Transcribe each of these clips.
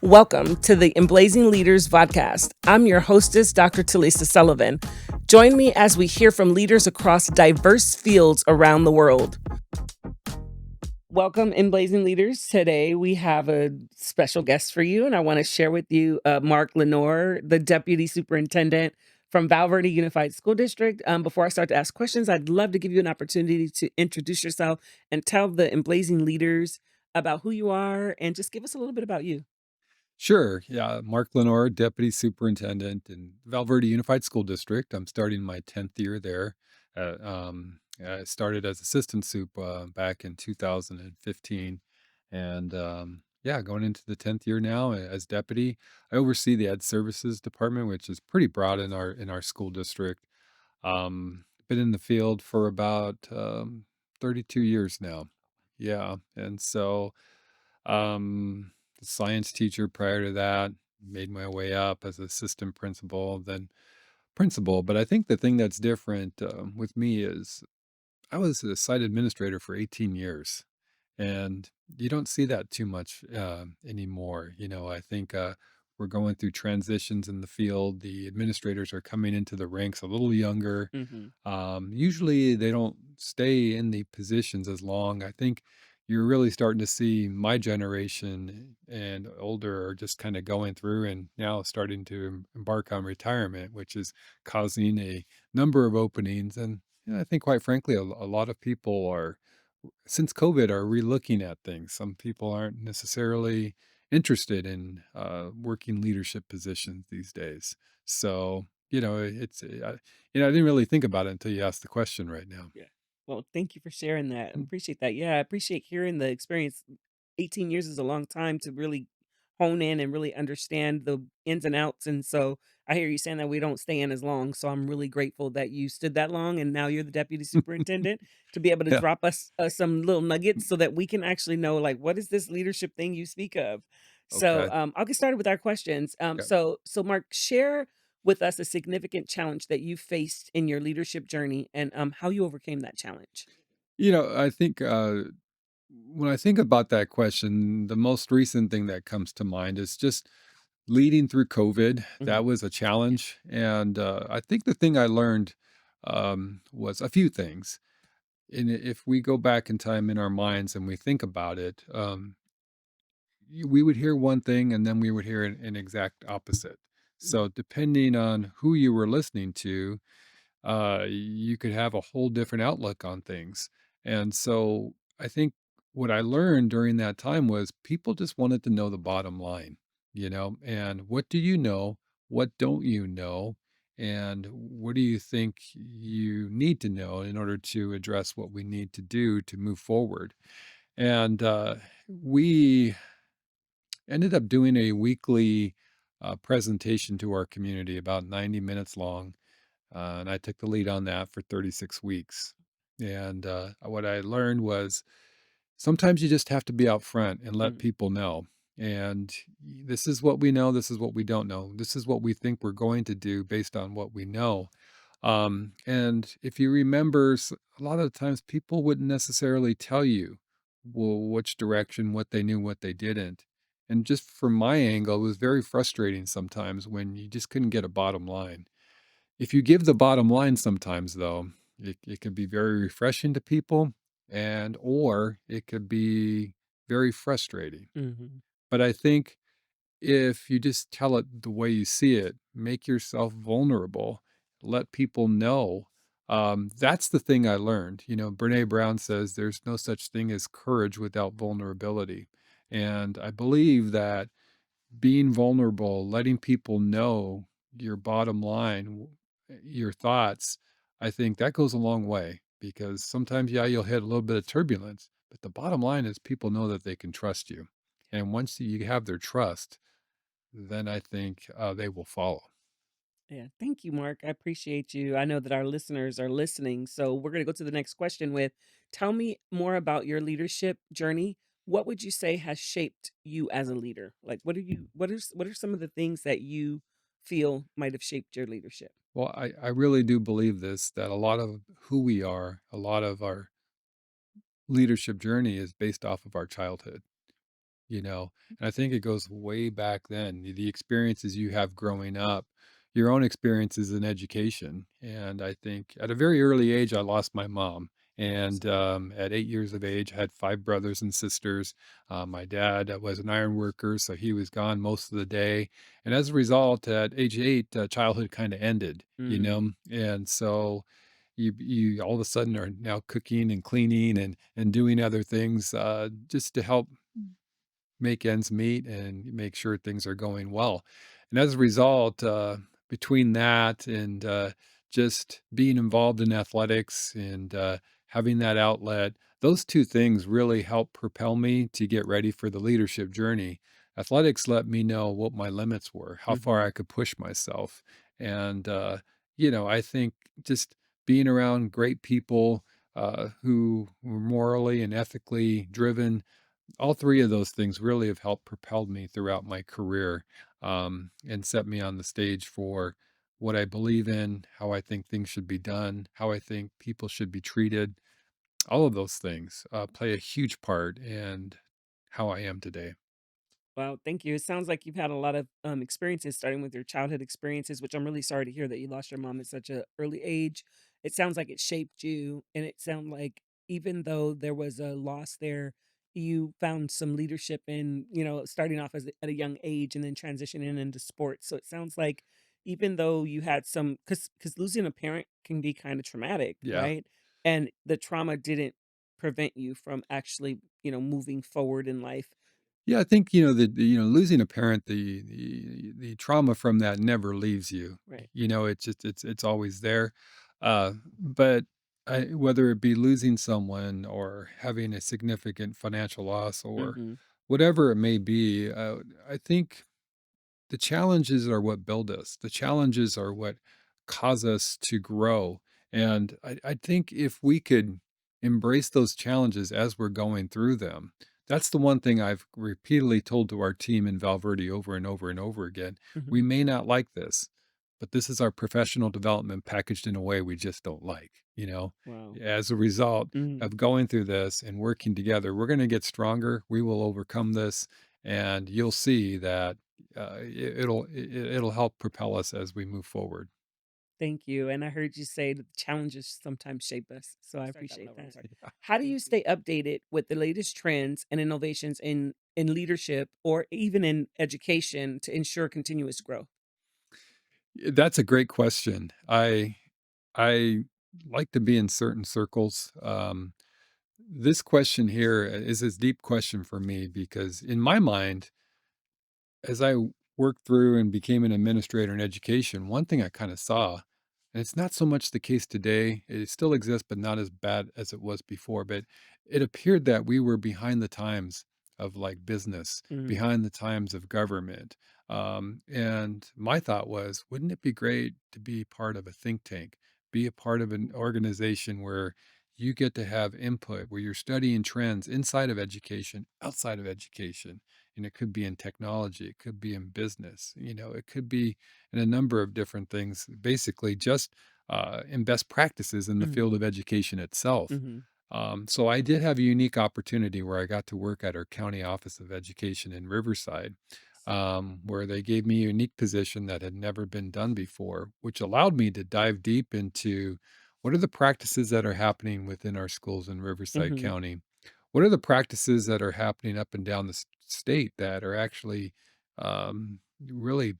Welcome to the Emblazing Leaders Vodcast. I'm your hostess, Dr. Talisa Sullivan. Join me as we hear from leaders across diverse fields around the world. Welcome, Emblazing Leaders. Today we have a special guest for you, and I want to share with you Mark LeNoir, the Deputy Superintendent from Verde Unified School District. Before I start to ask questions, I'd love to give you an opportunity to introduce yourself and tell the Emblazing Leaders about who you are and just give us a little bit about you. Sure. Yeah. Mark LeNoir, Deputy Superintendent in Verde Unified School District. I'm starting my 10th year there. I started as assistant soup back in 2015. And yeah, going into the 10th year now as deputy. I oversee the Ed Services Department, which is pretty broad in our school district. Been in the field for about 32 years now. Yeah. And so science teacher prior to that, made my way up as assistant principal, then principal. But I think the thing that's different with me is I was a site administrator for 18 years, and you don't see that too much anymore. I think we're going through transitions in the field. The administrators are coming into the ranks a little younger. Mm-hmm. Usually they don't stay in the positions as long. I think you're really starting to see my generation and older are just kind of going through and now starting to embark on retirement, which is causing a number of openings. And I think, quite frankly, a lot of people are, since COVID, are relooking at things. Some people aren't necessarily interested in working leadership positions these days. So, I didn't really think about it until you asked the question right now. Yeah. Well, thank you for sharing that. I appreciate that. Yeah, I appreciate hearing the experience. 18 years is a long time to really hone in and really understand the ins and outs. And so I hear you saying that we don't stay in as long. So I'm really grateful that you stood that long and now you're the deputy superintendent to be able to Yeah. drop us some little nuggets so that we can actually know, like, what is this leadership thing you speak of? So Okay. I'll get started with our questions. Yeah. So Mark, share with us a significant challenge that you faced in your leadership journey and how you overcame that challenge. I think when I think about that question, the most recent thing that comes to mind is just leading through COVID. Mhm. That was a challenge. And I think the thing I learned was a few things. And if we go back in time in our minds and we think about it, we would hear one thing and then we would hear an exact opposite. Mm, So, depending on who you were listening to, you could have a whole different outlook on things. And so I think what I learned during that time was people just wanted to know the bottom line, and what do you know? What don't you know? And what do you think you need to know in order to address what we need to do to move forward? And we ended up doing a weekly presentation to our community, about 90 minutes long, and I took the lead on that for 36 weeks. And what I learned was sometimes you just have to be out front and let mm, people know. And this is what we know. This is what we don't know. This is what we think we're going to do based on what we know. And if you remember, a lot of the times people wouldn't necessarily tell you, well, which direction, what they knew, what they didn't. And just from my angle, it was very frustrating sometimes when you just couldn't get a bottom line. If you give the bottom line sometimes though, it can be very refreshing to people or it could be very frustrating. mhm, But I think if you just tell it the way you see it, make yourself vulnerable, let people know. That's the thing I learned. Brene Brown says there's no such thing as courage without vulnerability. And I believe that being vulnerable, letting people know your bottom line, your thoughts, I think that goes a long way because sometimes, yeah, you'll hit a little bit of turbulence, but the bottom line is people know that they can trust you. And once you have their trust, then I think they will follow. Yeah, thank you, Mark. I appreciate you. I know that our listeners are listening. So we're going to go to the next question with tell me more about your leadership journey. What would you say has shaped you as a leader? Like what are some of the things that you feel might have shaped your leadership? Well, I really do believe this that a lot of who we are, a lot of our leadership journey is based off of our childhood. You know, and I think it goes way back then, the experiences you have growing up, your own experiences in education, and I think at a very early age, I lost my mom, and, at 8 years of age, I had 5 brothers and sisters. My dad, was an iron worker, so he was gone most of the day, and as a result, at age 8, childhood kinda ended, you Mm, know, and so you all of a sudden are now cooking and cleaning and doing other things, just to help make ends meet and make sure things are going well. And as a result, between that and just being involved in athletics and having that outlet, those two things really help propel me to get ready for the leadership journey. Athletics let me know what my limits were, how far mhm. I could push myself. And, I think just being around great people who were morally and ethically driven, all 3 of those things really have helped propelled me throughout my career, and set me on the stage for what I believe in, how I think things should be done, how I think people should be treated. All of those things, play a huge part in how I am today. Wow, thank you. It sounds like you've had a lot of experiences, starting with your childhood experiences, which I'm really sorry to hear that you lost your mom at such a early age. It sounds like it shaped you, and it sounds like even though there was a loss there, you found some leadership in, starting off at a young age and then transitioning into sports. So it sounds like even though you had some, because losing a parent can be kind of traumatic, Yeah. right? And the trauma didn't prevent you from actually, moving forward in life. Yeah, I think, losing a parent, the trauma from that never leaves you. Right. It's just it's always there. But whether it be losing someone or having a significant financial loss or Mhm. whatever it may be, I think the challenges are what build us. The challenges are what cause us to grow. And I think if we could embrace those challenges as we're going through them, that's the one thing I've repeatedly told to our team in Valverde over and over and over again. We Mhm. may not like this, but this is our professional development packaged in a way we just don't like. Wow. As a result Mhm. of going through this and working together, we're going to get stronger. We will overcome this. And you'll see that it'll help propel us as we move forward. Thank you, and I heard you say that the challenges sometimes shape us, so I appreciate that. Yeah. How do you stay updated with the latest trends and innovations in leadership or even in education to ensure continuous growth? That's a great question. I like to be in certain circles. This question here is a deep question for me because in my mind, as I worked through and became an administrator in education, one thing I kind of saw, and it's not so much the case today, it still exists, but not as bad as it was before. But it appeared that we were behind the times of like business, Mhm. behind the times of government. And my thought was, wouldn't it be great to be part of a think tank, be a part of an organization where you get to have input, where you're studying trends inside of education, outside of education, and it could be in technology, it could be in business, it could be in a number of different things, basically just in best practices in the Mhm. field of education itself. Mhm. So I did have a unique opportunity where I got to work at our county office of education in Riverside, where they gave me a unique position that had never been done before, which allowed me to dive deep into what are the practices that are happening within our schools in Riverside Mhm. County. What are the practices that are happening up and down the state that are actually really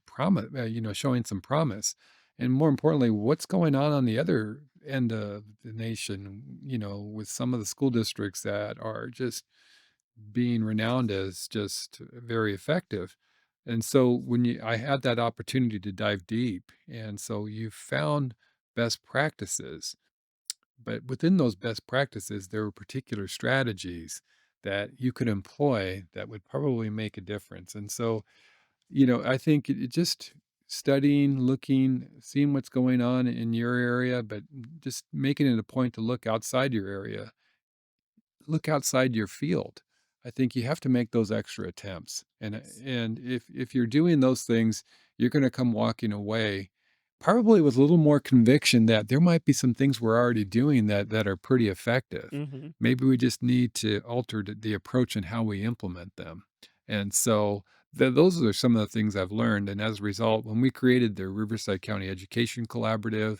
showing some promise? And more importantly, what's going on the other end of the nation, with some of the school districts that are just being renowned as just very effective. And so I had that opportunity to dive deep, and so you found best practices, but within those best practices, there were particular strategies that you could employ that would probably make a difference. And so, I think it just studying, looking, seeing what's going on in your area, but just making it a point to look outside your area, look outside your field. I think you have to make those extra attempts. And if you're doing those things, you're going to come walking away Probably with a little more conviction that there might be some things we're already doing that are pretty effective. Mhm. Maybe we just need to alter the approach and how we implement them. And so those are some of the things I've learned. And as a result, when we created the Riverside County Education Collaborative,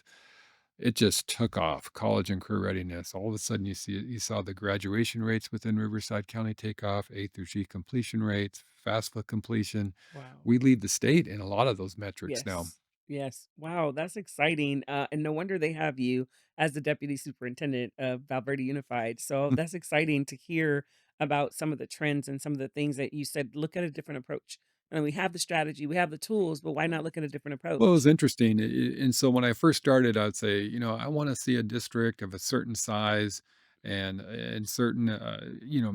it just took off, college and career readiness. All of a sudden, you saw the graduation rates within Riverside County take off, A through G completion rates, FAFSA completion. Wow. We lead the state in a lot of those metrics now. Yes. Yes. Wow, that's exciting, and no wonder they have you as the deputy superintendent of Verde Unified. So that's exciting to hear about some of the trends and some of the things that you said, look at a different approach. And we have the strategy, we have the tools, but why not look at a different Well, it was approach? interesting, and so when I first started, I'd say, I wanna see a district of a certain size and certain,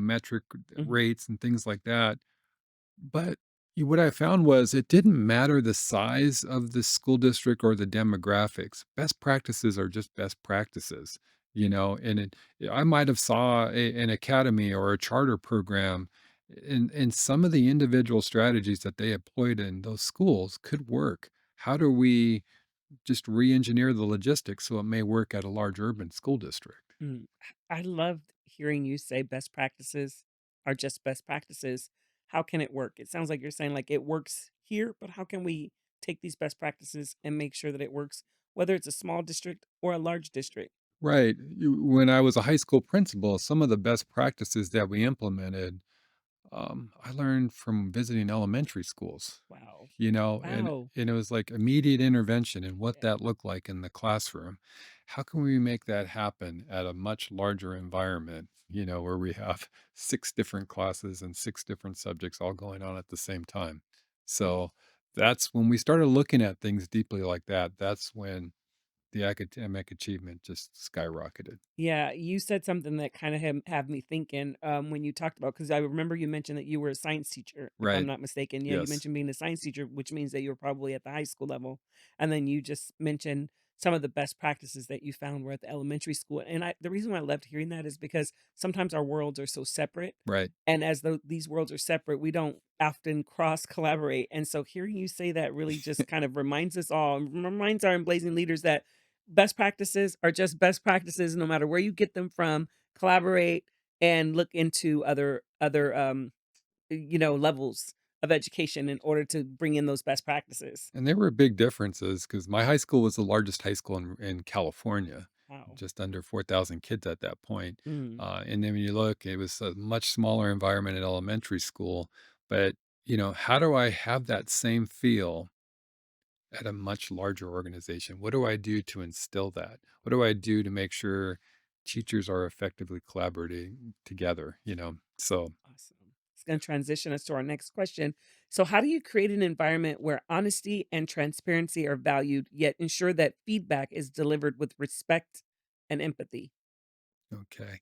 metric Mhm. rates and things like that. But what I found was it didn't matter the size of the school district or the demographics. Best practices are just best practices, and I might have saw an academy or a charter program, and some of the individual strategies that they employed in those schools could work. How do we just re-engineer the logistics so it may work at a large urban school district? Mm. I loved hearing you say best practices are just best practices. How can it work? It sounds like you're saying like it works here, but how can we take these best practices and make sure that it works, whether it's a small district or a large district? Right. When I was a high school principal, some of the best practices that we implemented, I learned from visiting elementary schools, Wow. and Wow. it was like immediate intervention and what Yeah. that looked like in the classroom. How can we make that happen at a much larger environment, where we have six different classes and six different subjects all going on at the same time? So that's when we started looking at things deeply like that. That's when the academic achievement just skyrocketed. Yeah, you said something that kind of have me thinking when you talked about because I remember you mentioned that you were a science teacher, if I'm Right. not mistaken. Yeah, you Yes. mentioned being a science teacher, which means that you were probably at the high school level, and then you just mentioned some of the best practices that you found were at the elementary school. And the reason why I loved hearing that is because sometimes our worlds are so separate, Right. and as though these worlds are separate, we don't often cross collaborate. And so hearing you say that really just kind of reminds us all, and reminds our emblazing leaders that best practices are just best practices no matter where you get them from. Collaborate and look into other levels of education in order to bring in those best practices. And there were big differences because my high school was the largest high school in California, Wow. just under 4,000 kids at that point. Mm. And then when you look, it was a much smaller environment at elementary school. But, how do I have that same feel at a much larger organization? What do I do to instill that? What do I do to make sure teachers are effectively collaborating together? So Awesome. It's going to transition us to our next question. So, how do you create an environment where honesty and transparency are valued, yet ensure that feedback is delivered with respect and empathy? okay.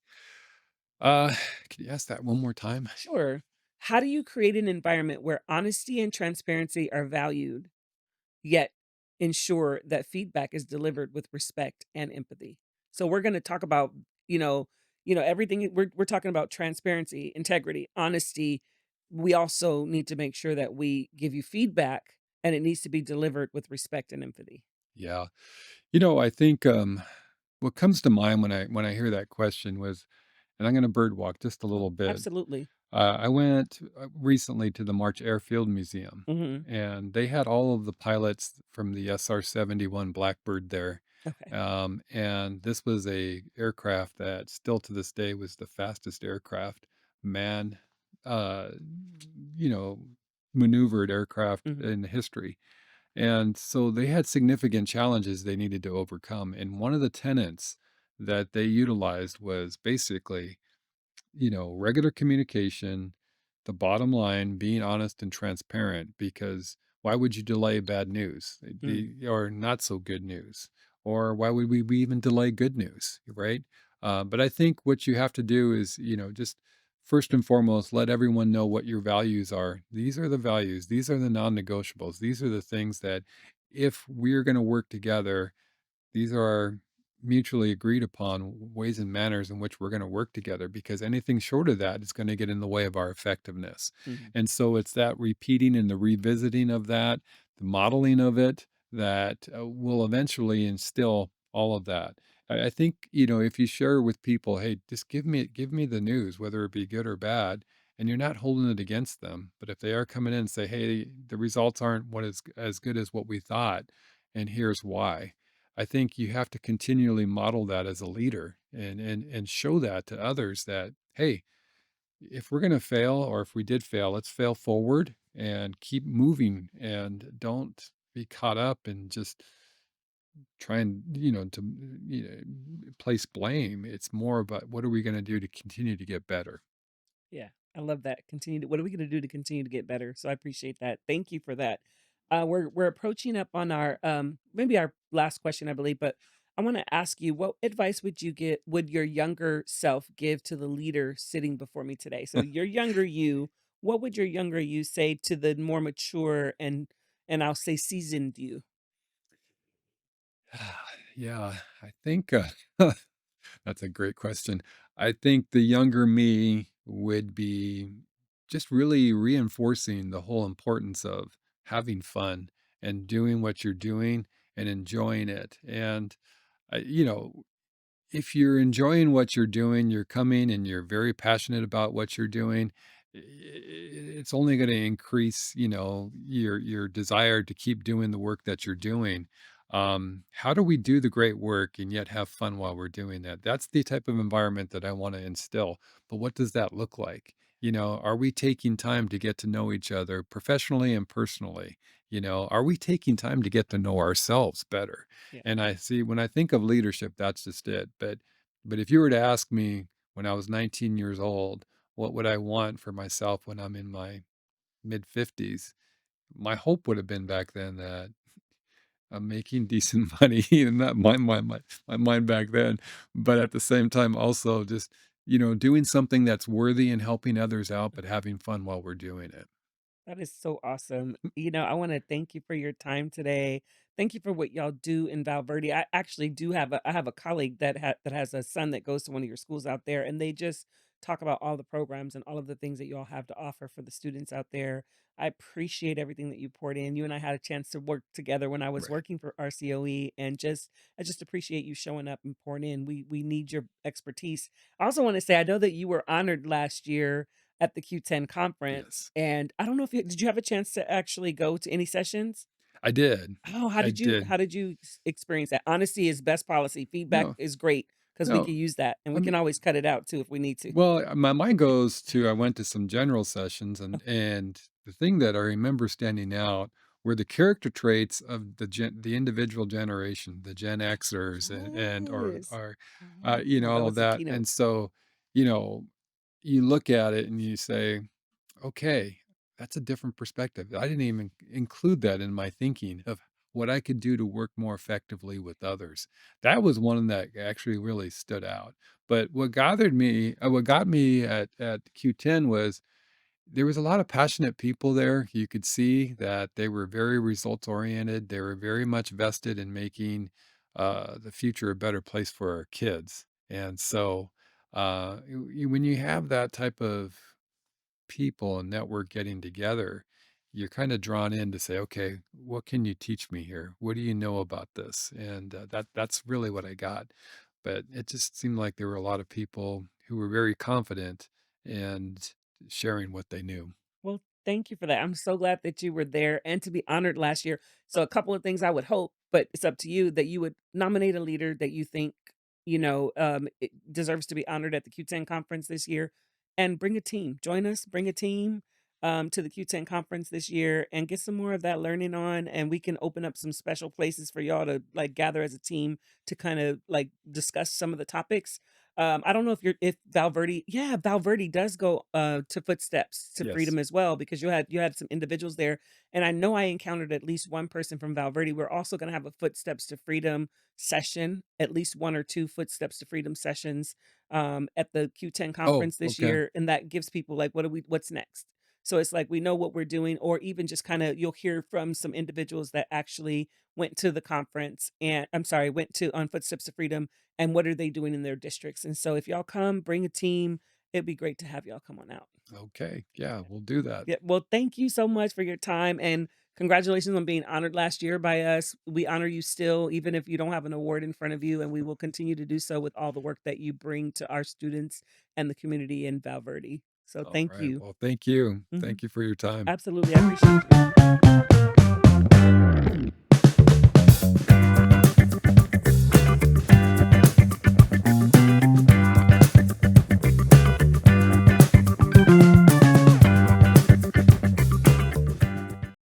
Uh, can you ask that one more time? Sure. How do you create an environment where honesty and transparency are valued, yet ensure that feedback is delivered with respect and empathy? So we're going to talk about, you know, everything we're talking about transparency, integrity, honesty. We also need to make sure that we give you feedback and it needs to be delivered with respect and empathy. Yeah. I think what comes to mind when I hear that question was, and I'm going to birdwalk just a little bit. Absolutely. I went recently to the March Airfield Museum, Mhm. and they had all of the pilots from the SR-71 Blackbird there. Okay. And this was a aircraft that still to this day was the fastest aircraft, man, uh, you know, maneuvered aircraft Mhm. in history. And so they had significant challenges they needed to overcome. And one of the tenets that they utilized was basically, regular communication, the bottom line, being honest and transparent, because why would you delay bad news Mm. or not so good news? Or why would we even delay good news? Right. But I think what you have to do is, just first and foremost, let everyone know what your values are. These are the values, these are the non negotiables, these are the things that if we're going to work together, these are our mutually agreed upon ways and manners in which we're going to work together because anything short of that is going to get in the way of our effectiveness. Mhm. And so it's that repeating and the revisiting of that, the modeling of it, that will eventually instill all of that. I think, if you share with people, hey, just give me the news, whether it be good or bad, and you're not holding it against them. But if they are coming in and say, hey, the results aren't what is as good as what we thought, and here's why. I think you have to continually model that as a leader and show that to others that, hey, if we're going to fail, or if we did fail, let's fail forward and keep moving, and don't be caught up in just trying, place blame. It's more about what are we going to do to continue to get better. Yeah, I love that. Continue to what are we gonna do to continue to get better? So I appreciate that. Thank you for that. We're approaching up on our maybe our last question, I believe, but I want to ask you, what advice would your younger self give to the leader sitting before me today? So your younger you, what would your younger you say to the more mature and I'll say seasoned you? Yeah, I think that's a great question. I think the younger me would be just really reinforcing the whole importance of having fun and doing what you're doing and enjoying it. And, I, you know, if you're enjoying what you're doing, you're coming and you're very passionate about what you're doing, it's only going to increase, your desire to keep doing the work that you're doing. How do we do the great work and yet have fun while we're doing that? That's the type of environment that I want to instill. But what does that look like? Are we taking time to get to know each other professionally and personally? Are we taking time to get to know ourselves better? Yeah, And I see, when I think of leadership, that's just it. But if you were to ask me when I was 19 years old, what would I want for myself when I'm in my mid 50s? My hope would have been back then that I'm making decent money, and that my mind back then. But at the same time, also just, doing something that's worthy and helping others out, but having fun while we're doing it. that is so awesome. I want to thank you for your time today. Thank you for what y'all do in Valverde. I actually do have I have a colleague that has a son that goes to one of your schools out there, and they just talk about all the programs and all of the things that you all have to offer for the students out there. I appreciate everything that you poured in. You and I had a chance to work together when I was Right. working for RCOE, and I just appreciate you showing up and pouring in. We need your expertise. I also want to say I know that you were honored last year at the Q10 conference, Yes. and I don't know if did you have a chance to actually go to any sessions? I did. Oh, I did. how did you experience that? Honesty is best policy. Feedback No, is great because we no. can use that, and I we can mean, always cut it out too if we need to. well, my mind goes to, I went to some general sessions, Oh, and the thing that I remember standing out were the character traits of the individual generation, the Gen Xers, and yes. or Oh, that all of was the that. keynote. And so, you know, you look at it and you say, okay, that's a different perspective. I didn't even include that in my thinking of what I could do to work more effectively with others. That was one that actually really stood out. But what got me at Q10 was there was a lot of passionate people there. You could see that they were very results oriented. They were very much vested in making the future a better place for our kids. And so, when you have that type of people and network getting together, you're kind of drawn in to say, okay, what can you teach me here? What do you know about this? And that's really what I got. But it just seemed like there were a lot of people who were very confident and sharing what they knew. Well, thank you for that. I'm so glad that you were there and to be honored last year. So a couple of things I would hope, but it's up to you that you would nominate a leader that you think, it deserves to be honored at the Q10 conference this year and bring a team. Join us, bring a team to the Q10 conference this year and get some more of that learning on, and we can open up some special places for y'all to like gather as a team to kind of like discuss some of the topics. I don't know if Valverde, yeah, Valverde does go to Footsteps to Yes. Freedom as well, because you had some individuals there, and I know I encountered at least one person from Valverde. We're also going to have a Footsteps to Freedom session, at least one or two Footsteps to Freedom sessions at the Q10 Oh, conference this okay. year, and that gives people like, what's next? So it's like we know what we're doing, or even just kind of you'll hear from some individuals that actually went to the conference, and I'm sorry, went to on Footsteps to Freedom, and what are they doing in their districts. And so if y'all come, bring a team. It'd be great to have y'all come on out. Okay. Yeah, we'll do that. Yeah. Well, thank you so much for your time and Congratulations on being honored last year by us. We honor you still, even if you don't have an award in front of you, and we will continue to do so with all the work that you bring to our students and the community in Val Verde. So All thank right. you. Well, thank you. Mhm. Thank you for your time. Absolutely. I appreciate you.